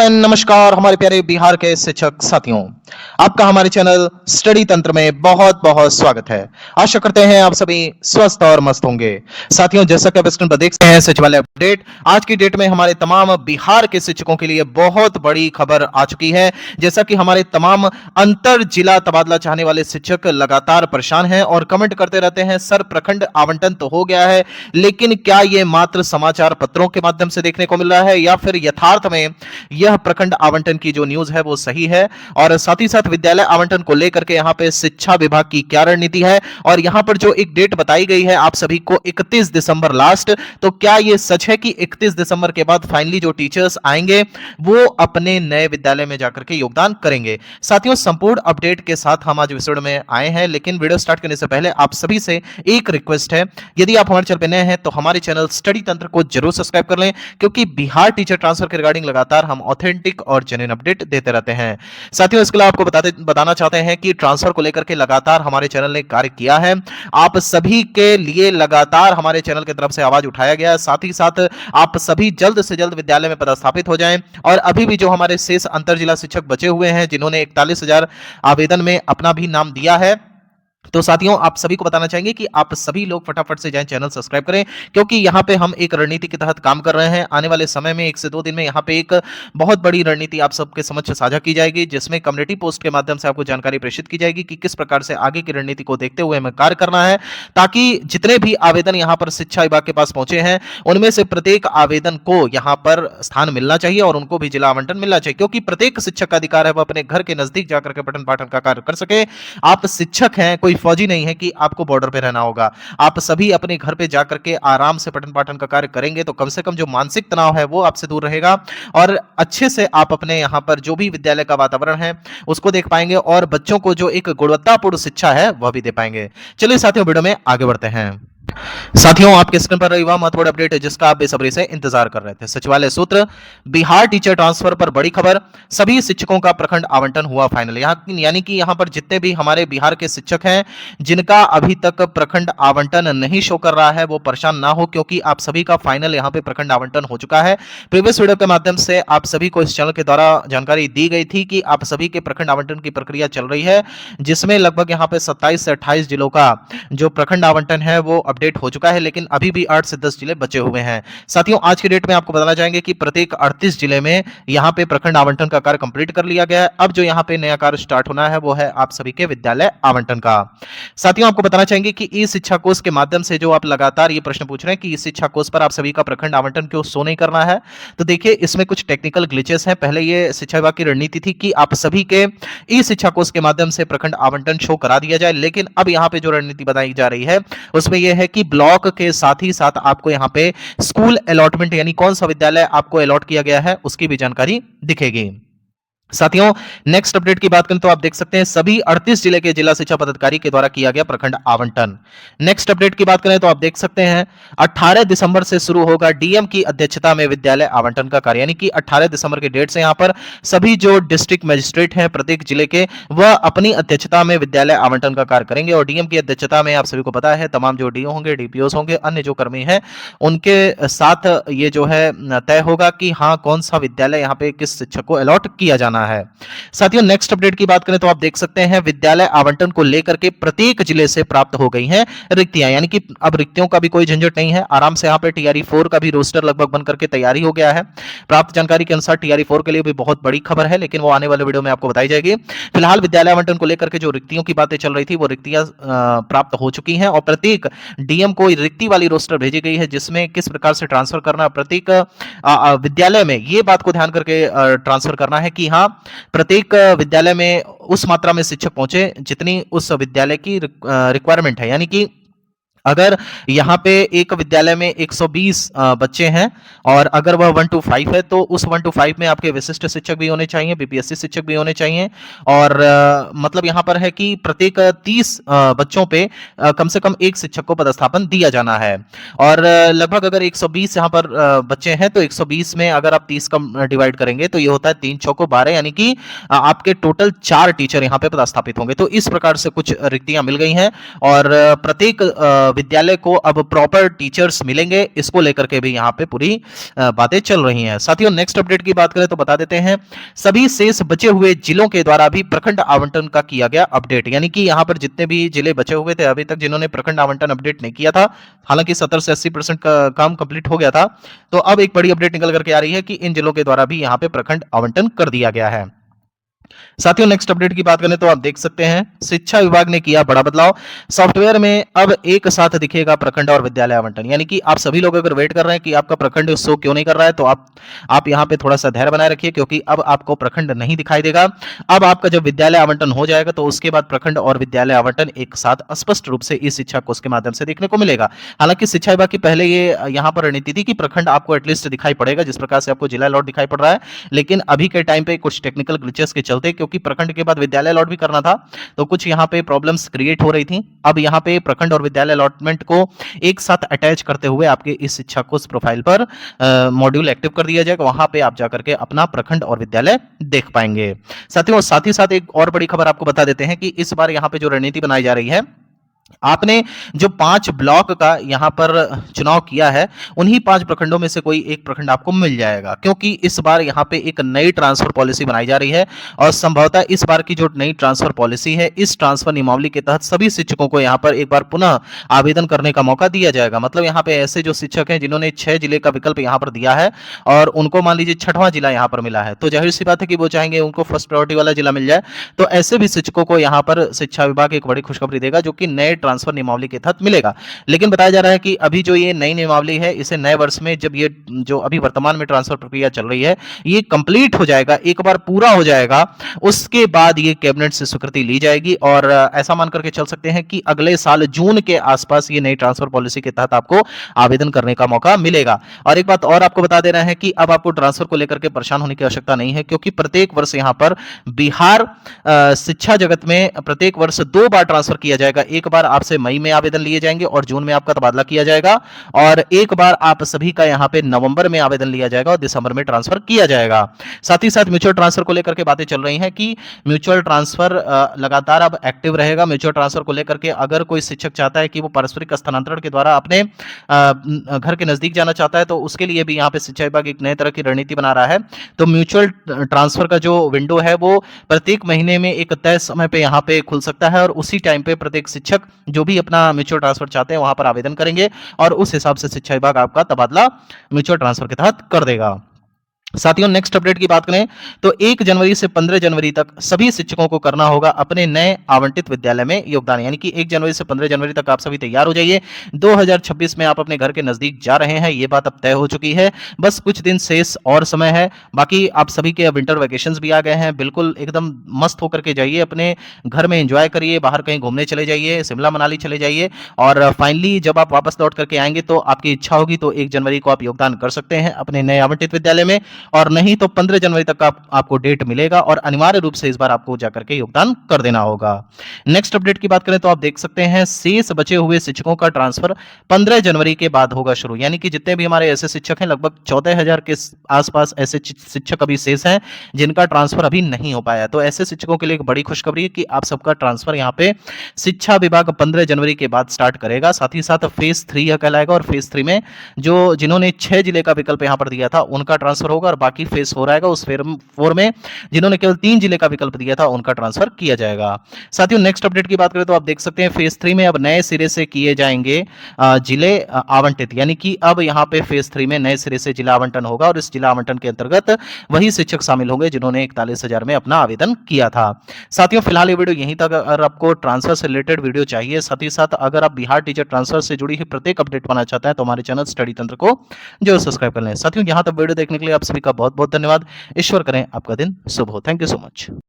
And नमस्कार हमारे प्यारे बिहार के शिक्षक साथियों, आपका हमारे चैनल स्टडी तंत्र में बहुत बहुत स्वागत है। आशा करते हैं आप सभी स्वस्थ और मस्त होंगे। साथियों, जैसा कि आप स्क्रीन पर देख सकते हैं सचिवालय अपडेट, आज की डेट में हमारे तमाम बिहार के शिक्षकों के लिए बहुत बड़ी खबर आ चुकी है। जैसा कि हमारे तमाम अंतर जिला तबादला चाहने वाले शिक्षक लगातार परेशान हैं और कमेंट करते रहते हैं, सर प्रखंड आवंटन तो हो गया है, लेकिन क्या यह मात्र समाचार पत्रों के माध्यम से देखने को मिल रहा है या फिर यथार्थ में यह प्रखंड आवंटन की जो न्यूज है वो सही है। और साथ ही साथ विद्यालय आवंटन को लेकर के यहां पे शिक्षा विभाग की क्या रणनीति है, और यहां पर जो एक डेट बताई गई है आप सभी को 31 दिसंबर लास्ट, तो क्या यह सच है कि 31 दिसंबर के बाद फाइनली जो टीचर्स आएंगे वो अपने नए विद्यालय में जाकर के योगदान करेंगे। साथियों, संपूर्ण अपडेट के साथ हम आज वीडियो में आए हैं, लेकिन वीडियो स्टार्ट करने से पहले आप सभी से एक रिक्वेस्ट है, यदि आप हमारे चैनल पर नए हैं तो हमारे चैनल स्टडी तंत्र को जरूर सब्सक्राइब कर लें, क्योंकि बिहार टीचर ट्रांसफर के रिगार्डिंग लगातार हम ऑथेंटिक और जेन्युइन अपडेट देते रहते हैं। साथियों, इसके लिए आपको बताना चाहते हैं कि ट्रांसफर को लेकर के लगातार हमारे चैनल ने कार्य किया है। आप सभी के लिए लगातार हमारे चैनल की तरफ से आवाज उठाया गया है। साथ ही साथ आप सभी जल्द से जल्द विद्यालय में पदस्थापित हो जाएं, और अभी भी जो हमारे शेष अंतर जिला शिक्षक बचे हुए हैं जिन्होंने 41,000 आवेदन में अपना भी नाम दिया है, तो साथियों आप सभी को बताना चाहेंगे कि आप सभी लोग फटाफट से जाएं, चैनल सब्सक्राइब करें, क्योंकि यहां पे हम एक रणनीति के तहत काम कर रहे हैं। आने वाले समय में 1 से 2 दिन में यहां पे एक बहुत बड़ी रणनीति आप सबके समक्ष साझा की जाएगी, जिसमें कम्युनिटी पोस्ट के माध्यम से आपको जानकारी प्रेषित की जाएगी कि किस प्रकार से आगे की रणनीति को देखते हुए हमें कार्य करना है, ताकि जितने भी आवेदन यहां पर शिक्षा विभाग के पास पहुंचे हैं उनमें से प्रत्येक आवेदन को यहां पर स्थान मिलना चाहिए और उनको भी जिला आवंटन मिलना चाहिए, क्योंकि प्रत्येक शिक्षक का अधिकार है वह अपने घर के नजदीक जाकर के पठन पाठन का कार्य कर सके। आप शिक्षक हैं, कोई फौजी नहीं है कि आपको बॉर्डर पे रहना होगा। आप सभी अपने घर पे जाकर के आराम से पठन पाठन का कार्य करेंगे तो कम से कम जो मानसिक तनाव है वो आपसे दूर रहेगा, और अच्छे से आप अपने यहां पर जो भी विद्यालय का वातावरण है उसको देख पाएंगे, और बच्चों को जो एक गुणवत्तापूर्ण शिक्षा है वह भी दे पाएंगे। चलिए साथियों, वीडियो में आगे बढ़ते हैं। साथियों, आपके स्क्रीन पर रही वह महत्वपूर्ण अपडेट है जिसका आप बेसब्री से इंतजार कर रहे थे। सचिवालय सूत्र, बिहार टीचर ट्रांसफर पर बड़ी खबर, सभी शिक्षकों का प्रखंड आवंटन हुआ फाइनल। यानी कि यहां पर जितने भी हमारे बिहार के शिक्षक हैं जिनका अभी तक प्रखंड आवंटन नहीं शो कर रहा है वो परेशान ना हो, क्योंकि आप सभी का फाइनल यहां पे प्रखंड आवंटन हो चुका है। प्रीवियस वीडियो के माध्यम से आप सभी को इस चैनल के द्वारा जानकारी दी गई थी कि आप सभी के प्रखंड आवंटन की प्रक्रिया चल रही है, जिसमें लगभग यहां पे 27 से 28 जिलों का जो प्रखंड आवंटन है वो अपडेट हो चुका है, लेकिन अभी भी 8 से 10 जिले बचे हुए हैं। साथियों, आज की डेट में आपको बताना चाहेंगे कि प्रत्येक 38 जिले में यहां पे प्रखंड आवंटन का कार्य कंप्लीट कर लिया गया है। अब जो यहां पे नया कार्य स्टार्ट होना है वो है आप सभी के विद्यालय आवंटन का। साथियों, आपको बताना चाहेंगे कि ई शिक्षा कोष के माध्यम से जो आप लगातार ये प्रश्न पूछ रहे हैं कि इस शिक्षा कोष पर आप सभी का प्रखंड आवंटन क्यों शो नहीं करना है, तो देखिए इसमें कुछ टेक्निकल ग्लिचेस हैं। पहले ये शिक्षा विभाग की रणनीति थी कि आप सभी के ई शिक्षा कोष के माध्यम से प्रखंड आवंटन शो करा दिया जाए, लेकिन अब यहां पे जो रणनीति बताई जा रही है उसमें यह है कि ब्लॉक के साथ ही साथ आपको यहां पे स्कूल अलॉटमेंट यानी कौन सा विद्यालय आपको अलॉट किया गया है उसकी भी जानकारी दिखेगी। साथियों, नेक्स्ट अपडेट की बात करें तो आप देख सकते हैं सभी 38 जिले के जिला शिक्षा पदाधिकारी के द्वारा किया गया प्रखंड आवंटन। नेक्स्ट अपडेट की बात करें तो आप देख सकते हैं 18 दिसंबर से शुरू होगा डीएम की अध्यक्षता में विद्यालय आवंटन का कार्य, यानी कि 18 दिसंबर की डेट से यहां पर सभी जो डिस्ट्रिक्ट मजिस्ट्रेट हैं प्रत्येक जिले के वह अपनी अध्यक्षता में विद्यालय आवंटन का कार्य करेंगे, और डीएम की अध्यक्षता में आप सभी को पता है तमाम जो डीओ होंगे, डीपीओ होंगे, अन्य जो कर्मी हैं उनके साथ ये जो है तय होगा कि हाँ कौन सा विद्यालय यहाँ पे किस शिक्षक को अलॉट किया जाना है। साथियों, नेक्स्ट अपडेट की बात करें तो आप देख सकते हैं विद्यालय आवंटन को लेकर के प्रत्येक जिले से प्राप्त हो गई हैं रिक्तियां, यानी कि अब रिक्तियों का भी कोई झंझट नहीं है। आराम से यहां पे टीआरई 4 का भी रोस्टर लगभग बन करके तैयारी हो गया है। प्राप्त जानकारी के अनुसार टीआरई 4 के लिए भी बहुत बड़ी खबर है, लेकिन वो आने वाले वीडियो में आपको बताई जाएगी। फिलहाल विद्यालय आवंटन को लेकर के जो रिक्तियों की बातें चल रही थी वो रिक्तियां प्राप्त हो चुकी हैं, और प्रत्येक डीएम को रिक्ति वाली रोस्टर भेजी गई है जिसमें किस प्रकार से ट्रांसफर करना, प्रत्येक विद्यालय में ये बात को ध्यान करके ट्रांसफर करना है कि हाँ प्रत्येक विद्यालय में उस मात्रा में शिक्षक पहुंचे जितनी उस विद्यालय की रिक्वायरमेंट है। यानी कि अगर यहाँ पे एक विद्यालय में 120 बच्चे हैं और अगर वह 1 to 5 है तो उस 1 to 5 में आपके विशिष्ट शिक्षक भी होने चाहिए, बीपीएससी शिक्षक भी होने चाहिए, और मतलब यहाँ पर है कि प्रत्येक 30 बच्चों पे कम से कम एक शिक्षक को पदस्थापन दिया जाना है। और लगभग अगर 120 यहाँ पर बच्चे हैं तो 120 में अगर आप 30 का डिवाइड करेंगे तो ये होता है 3 चौको 12, यानी कि आपके टोटल 4 टीचर यहाँ पे पदस्थापित होंगे। तो इस प्रकार से कुछ रिक्तियां मिल गई हैं, और प्रत्येक विद्यालय को अब प्रॉपर टीचर्स मिलेंगे, इसको लेकर के भी यहाँ पे पूरी बातें चल रही हैं। साथियों नेक्स्ट अपडेट की बात करें तो बता देते हैं सभी शेष बचे हुए जिलों के द्वारा भी प्रखंड आवंटन का किया गया अपडेट, यानी कि यहाँ पर जितने भी जिले बचे हुए थे अभी तक जिन्होंने प्रखंड आवंटन अपडेट नहीं किया था, हालांकि 70 से 80% का काम कंप्लीट हो गया था, तो अब एक बड़ी अपडेट निकल करके आ रही है कि इन जिलों के द्वारा भी यहाँ पे प्रखंड आवंटन कर दिया गया है। साथियों नेक्स्ट अपडेट की बात करें तो आप देख सकते हैं शिक्षा विभाग ने किया बड़ा बदलाव, सॉफ्टवेयर में अब एक साथ दिखेगा प्रखंड और विद्यालय आवंटन, यानी कि आप सभी लोग अगर वेट कर रहे हैं कि आपका प्रखंड शो क्यों नहीं कर रहा है तो आप यहां पे थोड़ा सा धैर्य बनाए रखिए, क्योंकि अब आपको प्रखंड नहीं दिखाई देगा। अब आपका जब विद्यालय आवंटन हो जाएगा तो उसके बाद प्रखंड और विद्यालय आवंटन एक साथ स्पष्ट रूप से इस शिक्षा कोष के माध्यम से देखने को मिलेगा। हालांकि शिक्षा विभाग की पहले ये यहाँ पर रणनीति थी कि प्रखंड आपको एटलीस्ट दिखाई पड़ेगा, जिस प्रकार से आपको जिला लॉट दिखाई पड़ रहा है, लेकिन अभी के टाइम पे कुछ टेक्निकल ग्लिचेस के चलते, क्योंकि प्रखंड के बाद विद्यालय अलॉट भी करना था तो कुछ यहाँ पे प्रॉब्लम्स क्रिएट हो रही थी। अब यहाँ पे प्रखंड और विद्यालय अलॉटमेंट को एक साथ अटैच करते हुए आपके इस शिक्षा कोष प्रोफाइल पर मॉड्यूल एक्टिव कर दिया जाएगा, वहां पे आप जाकर के अपना प्रखंड और विद्यालय देख पाएंगे। साथियों साथ ही साथ एक और बड़ी खबर आपको बता देते हैं कि इस बार यहाँ पे जो रणनीति बनाई जा रही है, आपने जो 5 ब्लॉक का यहां पर चुनाव किया है उन्हीं 5 प्रखंडों में से कोई एक प्रखंड आपको मिल जाएगा, क्योंकि इस बार यहां पे एक नई ट्रांसफर पॉलिसी बनाई जा रही है और संभवतः इस बार की जो नई ट्रांसफर पॉलिसी है इस ट्रांसफर नियमावली के तहत सभी शिक्षकों को यहां पर एक बार पुनः आवेदन करने का मौका दिया जाएगा। मतलब यहां पे ऐसे जो शिक्षक हैं जिन्होंने 6 जिले का विकल्प यहां पर दिया है और उनको मान लीजिए 6वां जिला यहां पर मिला है, तो जाहिर सी बात है कि वो चाहेंगे उनको फर्स्ट प्रायोरिटी वाला जिला मिल जाए। तो ऐसे भी शिक्षकों को यहां पर शिक्षा विभाग एक बड़ी खुशखबरी देगा जो कि नए ट्रांसफर नियमावली के तहत मिलेगा। लेकिन बताया जा रहा है कि अभी जो ये नई नियमावली है इसे नए वर्ष में जब ये जो अभी वर्तमान में ट्रांसफर प्रक्रिया चल रही है ये कंप्लीट हो जाएगा, एक बार पूरा हो जाएगा, उसके बाद ये कैबिनेट से स्वीकृति ली जाएगी और ऐसा मान करके चल सकते हैं कि अगले साल जून के आसपास ये नई ट्रांसफर पॉलिसी के तहत आपको आवेदन करने का मौका मिलेगा। और एक बात और आपको बता दे रहे हैं कि अब आपको ट्रांसफर को लेकर के परेशान होने की आवश्यकता नहीं है, क्योंकि प्रत्येक वर्ष यहां पर बिहार शिक्षा जगत में प्रत्येक वर्ष 2 बार ट्रांसफर किया जाएगा। एक बार आपसे मई में आवेदन लिए जाएंगे और जून में आपका तबादला किया जाएगा, और एक बार आप सभी का यहां पे नवंबर में आवेदन लिया जाएगा और दिसंबर में ट्रांसफर किया जाएगा। साथ ही साथ म्यूचुअल ट्रांसफर को लेकर के बातें चल रही हैं कि म्यूचुअल ट्रांसफर लगातार अब एक्टिव रहेगा। म्यूचुअल ट्रांसफर को लेकर के अगर कोई शिक्षक चाहता है कि वो पारस्परिक स्थानांतरण के द्वारा अपने घर के नजदीक जाना चाहता है तो उसके लिए भी यहां पे शिक्षा विभाग एक नए तरह की रणनीति बना रहा है। तो म्यूचुअल ट्रांसफर का जो विंडो है वो प्रत्येक महीने में एक तय समय पे यहां पे खुल सकता है और उसी टाइम पे प्रत्येक शिक्षक जो भी अपना म्यूचुअल ट्रांसफर चाहते हैं वहां पर आवेदन करेंगे और उस हिसाब से शिक्षा विभाग आपका तबादला म्यूचुअल ट्रांसफर के तहत कर देगा। साथियों नेक्स्ट अपडेट की बात करें तो 1 जनवरी से 15 जनवरी तक सभी शिक्षकों को करना होगा अपने नए आवंटित विद्यालय में योगदान, यानी कि 1 जनवरी से 15 जनवरी तक आप सभी तैयार हो जाइए। 2026 में आप अपने घर के नजदीक जा रहे हैं, ये बात अब तय हो चुकी है, बस कुछ दिन शेष और समय है। बाकी आप सभी के विंटर वैकेशंस भी आ गए हैं, बिल्कुल एकदम मस्त होकर के जाइए, अपने घर में एंजॉय करिए, बाहर कहीं घूमने चले जाइए, शिमला मनाली चले जाइए और फाइनली जब आप वापस लौट करके आएंगे तो आपकी इच्छा होगी तो 1 जनवरी को आप योगदान कर सकते हैं अपने नए आवंटित विद्यालय में, और नहीं तो 15 जनवरी तक आपको डेट मिलेगा और अनिवार्य रूप से इस बार आपको जाकर के योगदान कर देना होगा। नेक्स्ट अपडेट की बात करें तो आप देख सकते हैं शेष बचे हुए शिक्षकों का ट्रांसफर 15 जनवरी के बाद होगा शुरू, यानी कि जितने भी हमारे ऐसे शिक्षक हैं लगभग 14,000 के आसपास ऐसे शिक्षक अभी शेष हैं जिनका ट्रांसफर अभी नहीं हो पाया। तो ऐसे शिक्षकों के लिए एक बड़ी खुशखबरी है कि आप सबका ट्रांसफर यहाँ पे शिक्षा विभाग 15 जनवरी के बाद स्टार्ट करेगा। साथ ही साथ फेज 3 यह कहलाएगा और फेज 3 में जो जिन्होंने 6 जिले का विकल्प यहाँ पर दिया था उनका ट्रांसफर होगा और बाकी फेज 4 आएगा, उस फेज 4 में जिन्होंने केवल 3 जिले का विकल्प दिया था उनका ट्रांसफर किया जाएगा। साथियों नेक्स्ट अपडेट की बात करें तो आप देख सकते हैं फेज 3 में अब नए सिरे से किए जाएंगे जिले आवंटित, यानी कि अब यहाँ पे फेज 3 में नए सिरे से जिला आवंटन होगा और इस जिला आवंटन के अंतर्गत वही शिक्षक शामिल होंगे जिन्होंने 41,000 में अपना आवेदन किया था। साथियों फिलहाल ये वीडियो यहीं तक, अगर आपको ट्रांसफर से रिलेटेड वीडियो चाहिए, साथ ही साथ अगर आप बिहार टीचर ट्रांसफर से जुड़ी हुई प्रत्येक अपडेट पाना चाहते हैं तो हमारे चैनल स्टडी तंत्र को जो सब्सक्राइब कर लें। साथियों यहाँ तक वीडियो देखने के लिए आप सभी का बहुत बहुत धन्यवाद। ईश्वर करें आपका दिन शुभ हो। Thank you so much.